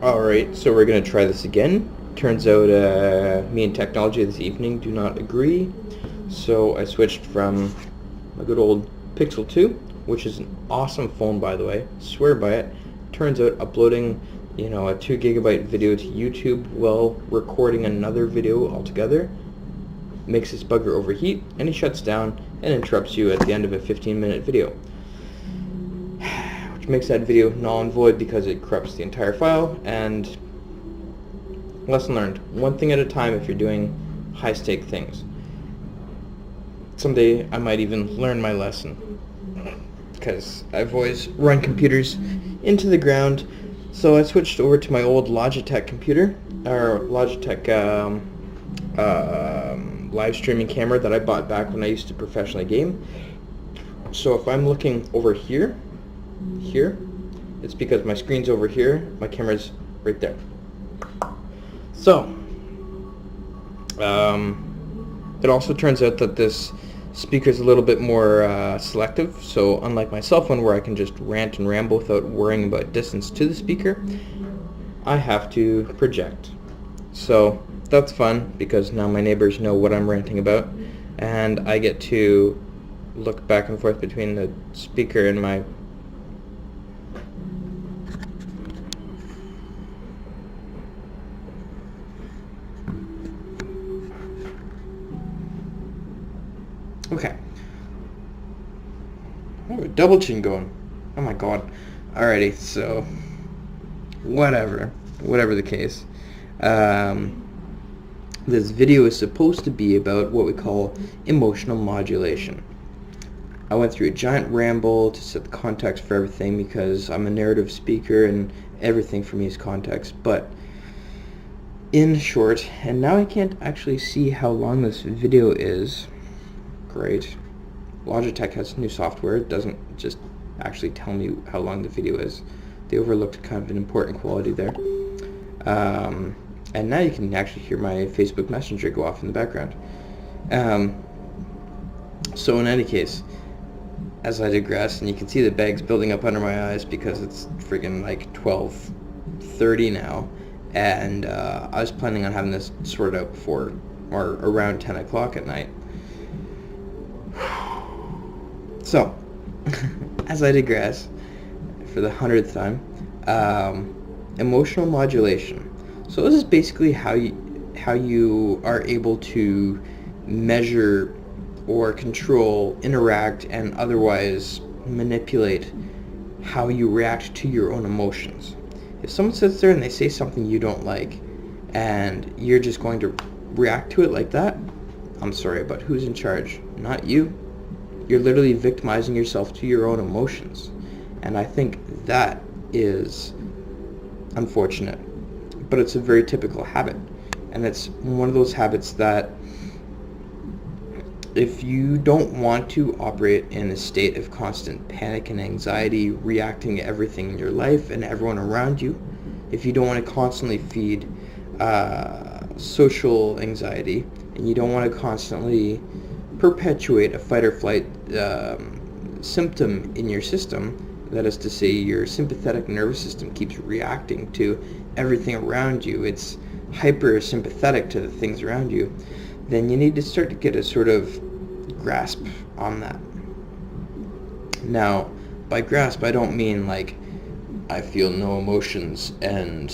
Alright, so we're going to try this again. Turns out me and technology this evening do not agree. So I switched from my good old Pixel 2, which is an awesome phone by the way, swear by it. Turns out uploading, a 2 gigabyte video to YouTube while recording another video altogether makes this bugger overheat, and it shuts down and interrupts you at the end of a 15-minute video. Which makes that video null and void because it corrupts the entire file. And lesson learned, one thing at a time if you're doing high-stake things. Someday I might even learn my lesson, because I've always run computers into the ground. So I switched over to my old Logitech computer, or Logitech live streaming camera that I bought back when I used to professionally game. So if I'm looking over here, it's because my screen's over here, my camera's right there. So it also turns out that this speaker's a little bit more selective, so unlike my cell phone where I can just rant and ramble without worrying about distance to the speaker, I have to project. So that's fun because now my neighbors know what I'm ranting about, and I get to look back and forth between the speaker and my okay. Oh, double chin going. Oh my god. Alrighty, so whatever the case. This video is supposed to be about what we call emotional modulation. I went through a giant ramble to set the context for everything because I'm a narrative speaker and everything for me is context, but in short, and now I can't actually see how long this video is. Great. Logitech has new software. It doesn't just actually tell me how long the video is. They overlooked kind of an important quality there. And now you can actually hear my Facebook Messenger go off in the background. So in any case, as I digress, and you can see the bags building up under my eyes because it's friggin' like 12:30 now, and I was planning on having this sorted out before, or around 10 o'clock at night. So, as I digress, for the 100th time, emotional modulation. So this is basically how you are able to measure or control, interact, and otherwise manipulate how you react to your own emotions. If someone sits there and they say something you don't like, and you're just going to react to it like that, I'm sorry, but who's in charge? Not you. You're literally victimizing yourself to your own emotions. And I think that is unfortunate. But it's a very typical habit. And it's one of those habits that if you don't want to operate in a state of constant panic and anxiety, reacting to everything in your life and everyone around you, if you don't want to constantly feed social anxiety, and you don't want to constantly perpetuate a fight or flight symptom in your system, that is to say your sympathetic nervous system keeps reacting to everything around you, it's hyper sympathetic to the things around you, then you need to start to get a sort of grasp on that. Now, by grasp, I don't mean like I feel no emotions and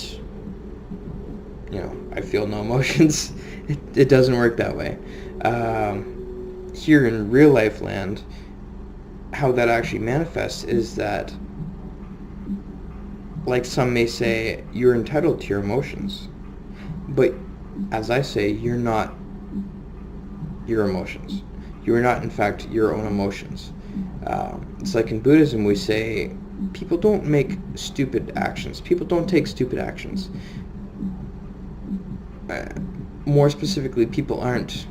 I feel no emotions. It doesn't work that way. Here in real life land, how that actually manifests is that, like some may say, you're entitled to your emotions. But as I say, you're not your emotions. You are not, in fact, your own emotions. It's like in Buddhism we say, people don't make stupid actions. People don't take stupid actions. More specifically, people aren't,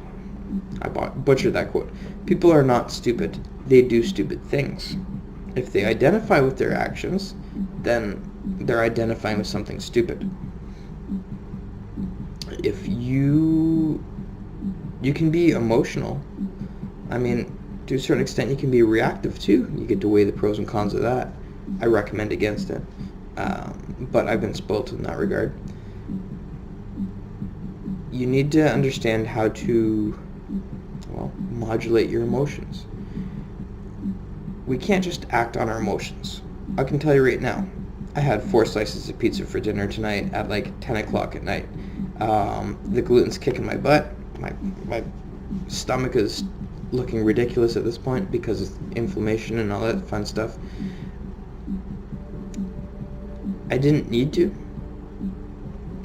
I butchered that quote, people are not stupid. They do stupid things. If they identify with their actions, then they're identifying with something stupid. If you can be emotional, I mean, to a certain extent you can be reactive too. You get to weigh the pros and cons of that. I recommend against it. but I've been spoilt in that regard. You need to understand how to, well, modulate your emotions. We can't just act on our emotions. I can tell you right now, I had 4 slices of pizza for dinner tonight at like 10 o'clock at night. The gluten's kicking my butt. My stomach is looking ridiculous at this point because of inflammation and all that fun stuff. I didn't need to.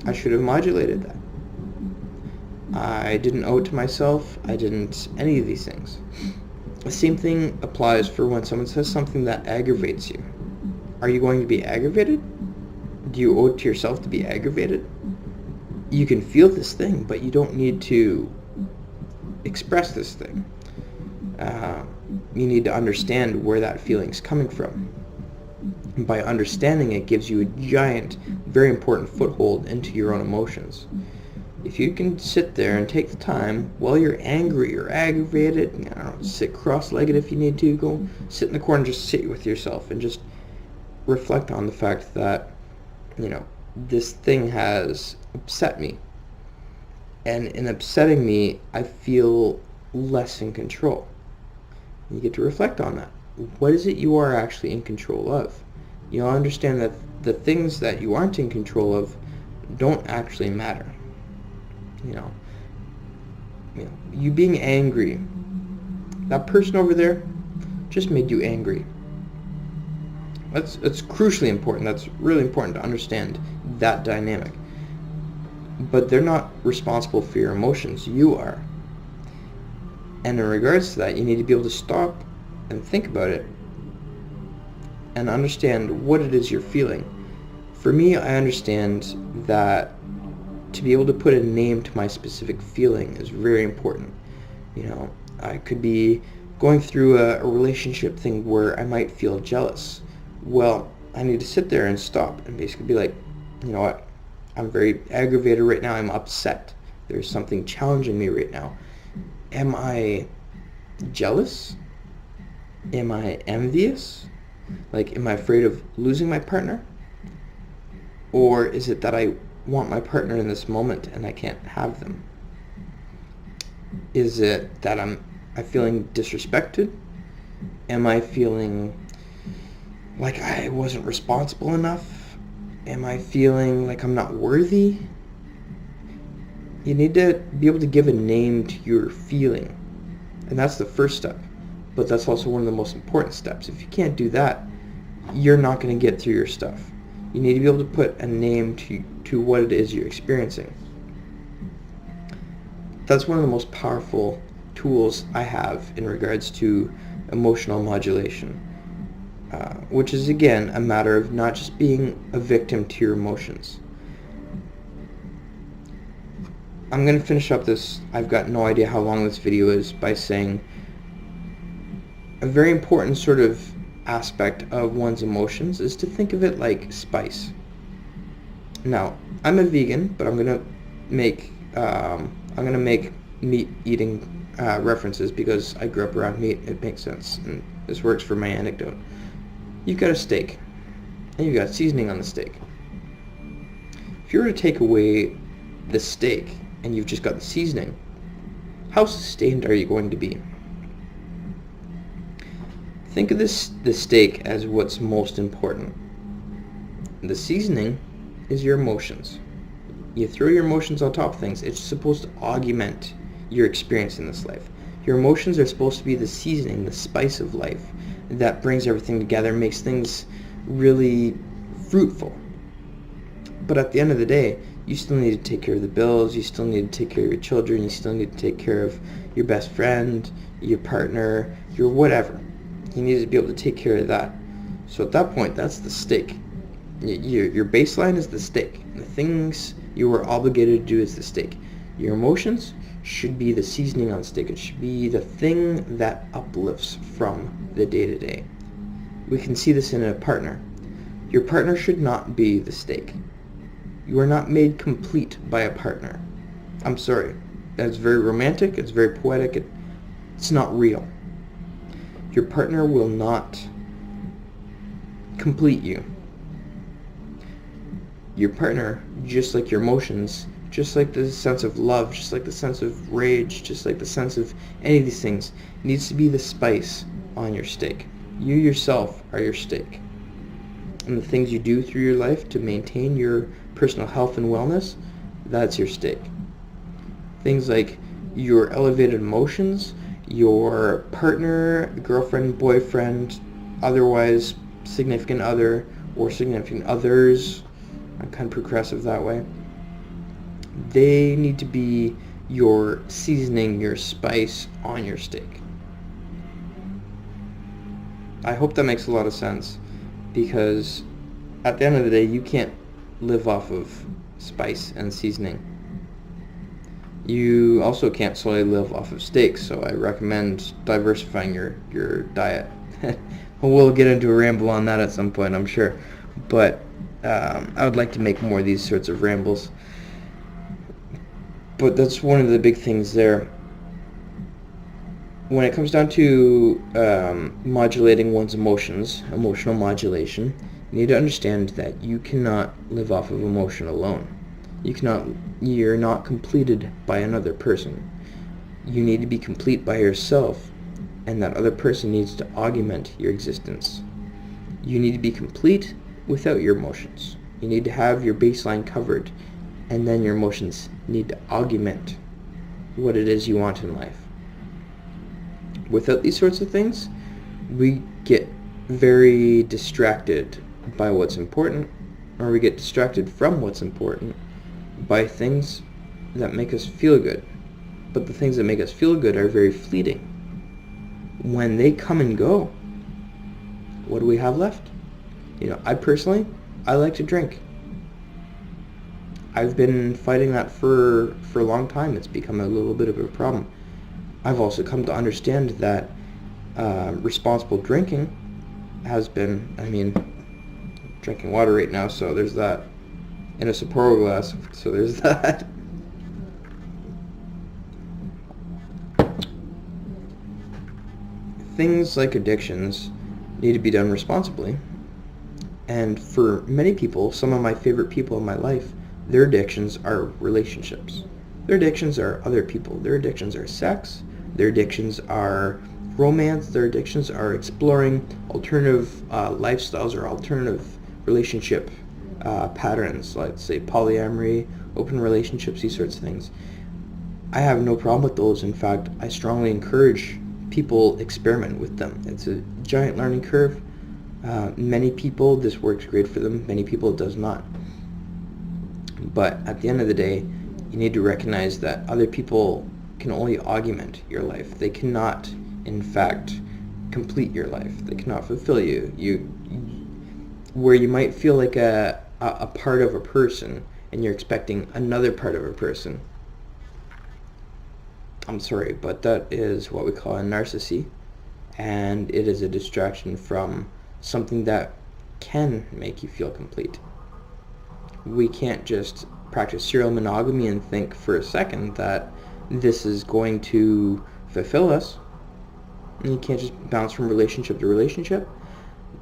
I should have modulated that. I didn't owe it to myself. I didn't any of these things. The same thing applies for when someone says something that aggravates you. Are you going to be aggravated? Do you owe it to yourself to be aggravated? You can feel this thing, but you don't need to express this thing. You need to understand where that feeling's coming from. And by understanding it gives you a giant, very important foothold into your own emotions. If you can sit there and take the time while you're angry or aggravated, I don't know, sit cross-legged if you need to, go sit in the corner and just sit with yourself and just reflect on the fact that, this thing has upset me. And in upsetting me, I feel less in control. You get to reflect on that. What is it you are actually in control of? You'll understand that the things that you aren't in control of don't actually matter. You being angry, that person over there just made you angry. That's crucially important. That's really important to understand that dynamic. But they're not responsible for your emotions. You are. And in regards to that, you need to be able to stop and think about it and understand what it is you're feeling. For me, I understand that to be able to put a name to my specific feeling is very important. I could be going through a relationship thing where I might feel jealous. Well, I need to sit there and stop and basically be like, you know what, I'm very aggravated right now, I'm upset. There's something challenging me right now. Am I jealous? Am I envious? Am I afraid of losing my partner? Or is it that I want my partner in this moment and I can't have them? Is it that I'm feeling disrespected? Am I feeling like I wasn't responsible enough? Am I feeling like I'm not worthy? You need to be able to give a name to your feeling. And that's the first step. But that's also one of the most important steps. If you can't do that, you're not going to get through your stuff. You need to be able to put a name to what it is you're experiencing. That's one of the most powerful tools I have in regards to emotional modulation, which is, again, a matter of not just being a victim to your emotions. I'm going to finish up this, I've got no idea how long this video is, by saying a very important sort of aspect of one's emotions is to think of it like spice. Now, I'm a vegan, but I'm gonna make meat eating references because I grew up around meat. It makes sense, and this works for my anecdote. You've got a steak, and you've got seasoning on the steak. If you were to take away the steak and you've just got the seasoning, how sustained are you going to be? Think of the steak as what's most important. The seasoning is your emotions. You throw your emotions on top of things. It's supposed to augment your experience in this life. Your emotions are supposed to be the seasoning, the spice of life that brings everything together, makes things really fruitful. But at the end of the day, you still need to take care of the bills, you still need to take care of your children, you still need to take care of your best friend, your partner, your whatever. You need to be able to take care of that. So at that point, that's the steak. Your baseline is the steak. The things you were obligated to do is the steak. Your emotions should be the seasoning on the steak. It should be the thing that uplifts from the day-to-day. We can see this in a partner. Your partner should not be the steak. You are not made complete by a partner. I'm sorry. That's very romantic. It's very poetic. It's not real. Your partner will not complete you. your partner, just like your emotions, just like the sense of love, just like the sense of rage, just like the sense of any of these things, needs to be the spice on your steak. You yourself are your steak. And the things you do through your life to maintain your personal health and wellness, that's your steak. Things like your elevated emotions, your partner, girlfriend, boyfriend, otherwise significant other, or significant others, I'm kind of progressive that way, they need to be your seasoning, your spice on your steak. I hope that makes a lot of sense, because at the end of the day, you can't live off of spice and seasoning. You also can't solely live off of steaks, so I recommend diversifying your diet. We'll get into a ramble on that at some point, I'm sure. But I would like to make more of these sorts of rambles. But that's one of the big things there. When it comes down to modulating one's emotions, emotional modulation, you need to understand that you cannot live off of emotion alone. You're not completed by another person. You need to be complete by yourself, and that other person needs to augment your existence. You need to be complete without your emotions. You need to have your baseline covered, and then your emotions need to augment what it is you want in life. Without these sorts of things, we get very distracted by what's important, or we get distracted from what's important by things that make us feel good. But the things that make us feel good are very fleeting. When they come and go, what do we have left? I personally like to drink. I've been fighting that for a long time. It's become a little bit of a problem. I've also come to understand that responsible drinking has been, drinking water right now, so there's that. In a Sapporo glass, so there's that. Things like addictions need to be done responsibly. And for many people, some of my favorite people in my life, their addictions are relationships. Their addictions are other people. Their addictions are sex. Their addictions are romance. Their addictions are exploring alternative lifestyles or alternative relationship patterns, let's say polyamory, open relationships, these sorts of things. I have no problem with those. In fact, I strongly encourage people experiment with them. It's a giant learning curve. Many people, this works great for them. Many people, it does not. But at the end of the day, you need to recognize that other people can only augment your life. They cannot, in fact, complete your life. They cannot fulfill you. Where you might feel like a part of a person and you're expecting another part of a person. I'm sorry, but that is what we call a narcissy, and it is a distraction from something that can make you feel complete. We can't just practice serial monogamy and think for a second that this is going to fulfill us. And you can't just bounce from relationship to relationship.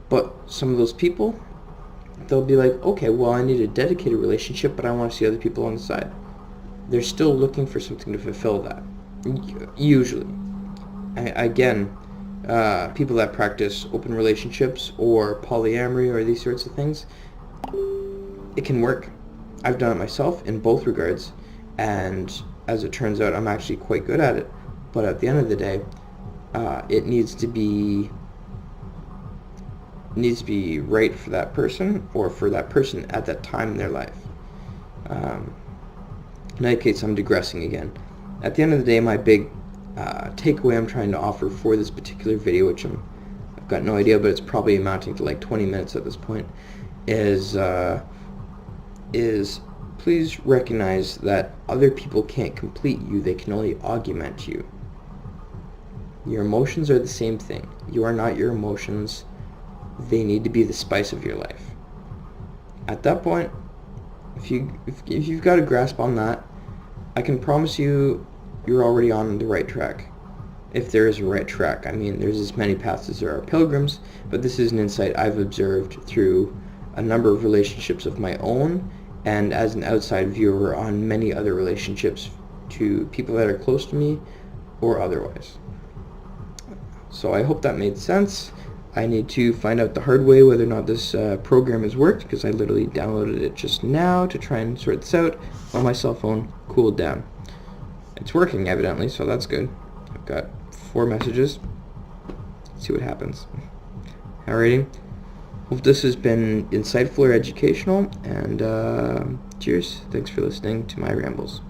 But some of those people, they'll be like, okay, well, I need a dedicated relationship, but I want to see other people on the side. They're still looking for something to fulfill that, usually. Again, people that practice open relationships or polyamory or these sorts of things, it can work. I've done it myself in both regards, and as it turns out, I'm actually quite good at it. But at the end of the day, it needs to be right for that person, or for that person at that time in their life. In that case, I'm digressing again. At the end of the day, my big takeaway I'm trying to offer for this particular video, which I've got no idea, but it's probably amounting to like 20 minutes at this point, is please recognize that other people can't complete you. They can only augment you. Your emotions are the same thing. You are not your emotions. They need to be the spice of your life. At that point, if you've got a grasp on that, I can promise you you're already on the right track. If there is a right track. There's as many paths as there are pilgrims, but this is an insight I've observed through a number of relationships of my own and as an outside viewer on many other relationships to people that are close to me or otherwise. So I hope that made sense. I need to find out the hard way whether or not this program has worked, because I literally downloaded it just now to try and sort this out while my cell phone cooled down. It's working evidently, so that's good. I've got 4 messages. Let's see what happens. Alrighty. Hope this has been insightful or educational, and cheers. Thanks for listening to my rambles.